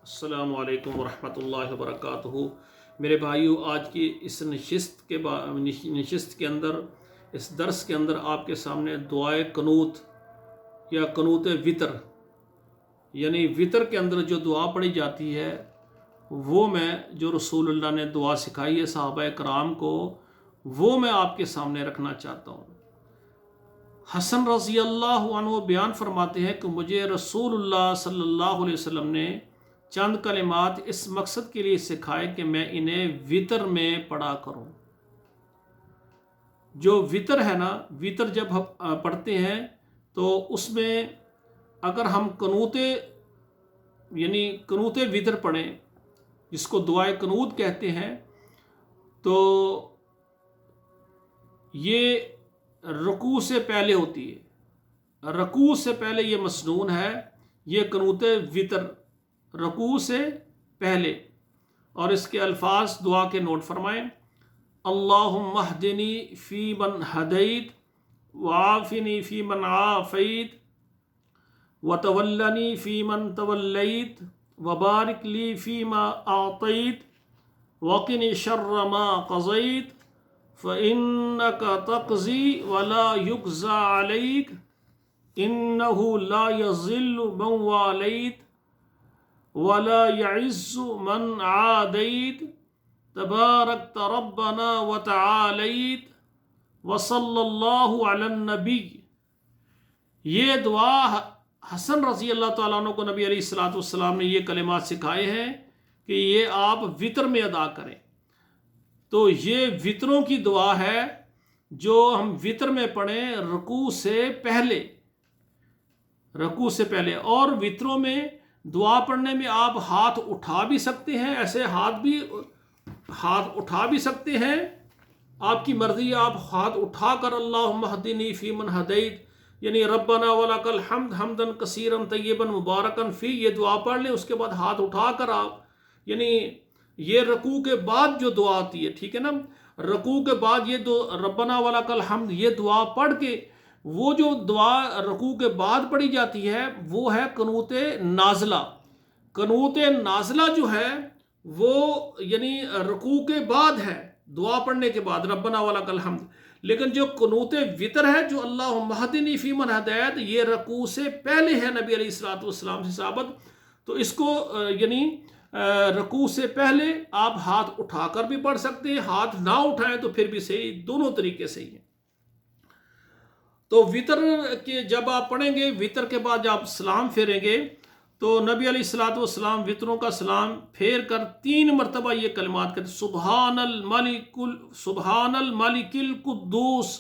السلام علیکم ورحمۃ اللہ وبرکاتہ۔ میرے بھائیو، آج کی اس نشست کے اندر، اس درس کے اندر آپ کے سامنے دعائے قنوت یا قنوت وطر، یعنی وطر کے اندر جو دعا پڑھی جاتی ہے وہ میں جو رسول اللہ نے دعا سکھائی ہے صحابہ کرام کو، وہ میں آپ کے سامنے رکھنا چاہتا ہوں۔ حسن رضی اللہ عنہ بیان فرماتے ہیں کہ مجھے رسول اللہ صلی اللہ علیہ وسلم نے چند کلمات اس مقصد کے لیے سکھائے کہ میں انہیں وطر میں پڑھا کروں۔ جو وطر ہے نا، وطر جب ہم پڑھتے ہیں تو اس میں اگر ہم قنوت وطر پڑھیں، جس کو دعائے قنوت کہتے ہیں، تو یہ رکوع سے پہلے ہوتی ہے۔ رکوع سے پہلے یہ مسنون ہے، یہ قنوت وطر رکوع سے پہلے۔ اور اس کے الفاظ دعا کے نوٹ فرمائیں۔ اللہم اہدنی فی من ہدیت وعافنی فی من عافیت وتولنی فی من تولیت وبارک لی فی ما اعطیت وقنی شر ما قضیت فإنک تقضی ولا یقضی علیک انہ لا یذل من والیت ولا يعز من عادیت تبارکت ربنا وتعالیت وصلی اللہ علی النبی۔ یہ دعا حسن رضی اللہ تعالیٰ عنہ کو نبی علیہ السلام نے یہ کلمات سکھائے ہیں کہ یہ آپ وطر میں ادا کریں۔ تو یہ وطروں کی دعا ہے جو ہم وطر میں پڑھیں رکوع سے پہلے۔ اور وطروں میں دعا پڑھنے میں آپ ہاتھ اٹھا بھی سکتے ہیں، ایسے ہاتھ اٹھا بھی سکتے ہیں، آپ کی مرضی۔ آپ ہاتھ اٹھا کر اللہم اہدنی فی من ہدیت، یعنی ربنا ولک الحمد حمدا کثیرا طیبا مبارکا فی، یہ دعا پڑھ لیں۔ اس کے بعد ہاتھ اٹھا کر آپ، یعنی یہ رکوع کے بعد جو دعا آتی ہے، ٹھیک ہے نا، رکوع کے بعد یہ ربنا ولک الحمد، یہ دعا پڑھ کے وہ جو دعا رکوع کے بعد پڑھی جاتی ہے وہ ہے قنوت نازلہ۔ قنوت نازلہ جو ہے وہ یعنی رکوع کے بعد ہے، دعا پڑھنے کے بعد ربنا ولک الحمد۔ لیکن جو قنوت وطر ہے، جو اللہم اہدنی فی من ہدیت، یہ رکوع سے پہلے ہے نبی علیہ السلام سے ثابت۔ تو اس کو یعنی رکوع سے پہلے آپ ہاتھ اٹھا کر بھی پڑھ سکتے ہیں، ہاتھ نہ اٹھائیں تو پھر بھی صحیح، دونوں طریقے صحیح ہیں۔ تو وطر کے جب آپ پڑھیں گے، وطر کے بعد جب آپ سلام پھیریں گے تو نبی علیہ السلام وطروں کا سلام پھیر کر 3 مرتبہ یہ کلمات کہتے ہیں، سبحان الملک القدوس،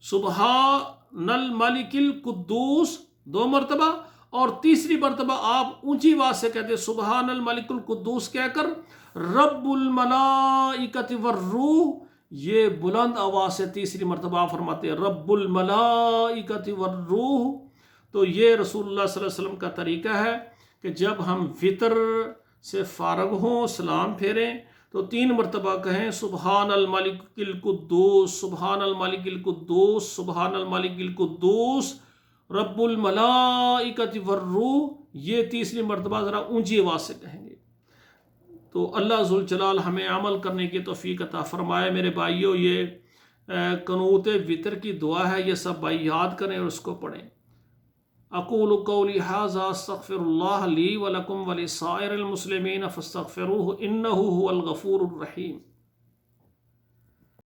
سبحان الملک القدوس 2 مرتبہ، اور تیسری مرتبہ آپ اونچی آواز سے کہتے ہیں سبحان الملک القدوس کہہ کر رب الملائکۃ والروح، یہ بلند آواز سے تیسری مرتبہ آپ فرماتے ہیں رب الملائکۃ والروح۔ تو یہ رسول اللہ صلی اللہ علیہ وسلم کا طریقہ ہے کہ جب ہم وطر سے فارغ ہوں، سلام پھیریں، تو 3 مرتبہ کہیں سبحان الملک القدوس، سبحان الملک القدوس، سبحان الملک القدوس، رب الملائکۃ والروح۔ یہ تیسری مرتبہ ذرا اونچی آواز سے کہیں گے۔ تو اللہ ذوالجلال ہمیں عمل کرنے کی توفیق عطا فرمائے۔ میرے بھائیوں، یہ قنوت وطر کی دعا ہے، یہ سب بھائی یاد کریں اور اس کو پڑھیں۔ اقول قولی ھذا استغفر اللہ لی ولکم ولسائر المسلمین فاستغفروہ انہ ھو الغفور الرحیم۔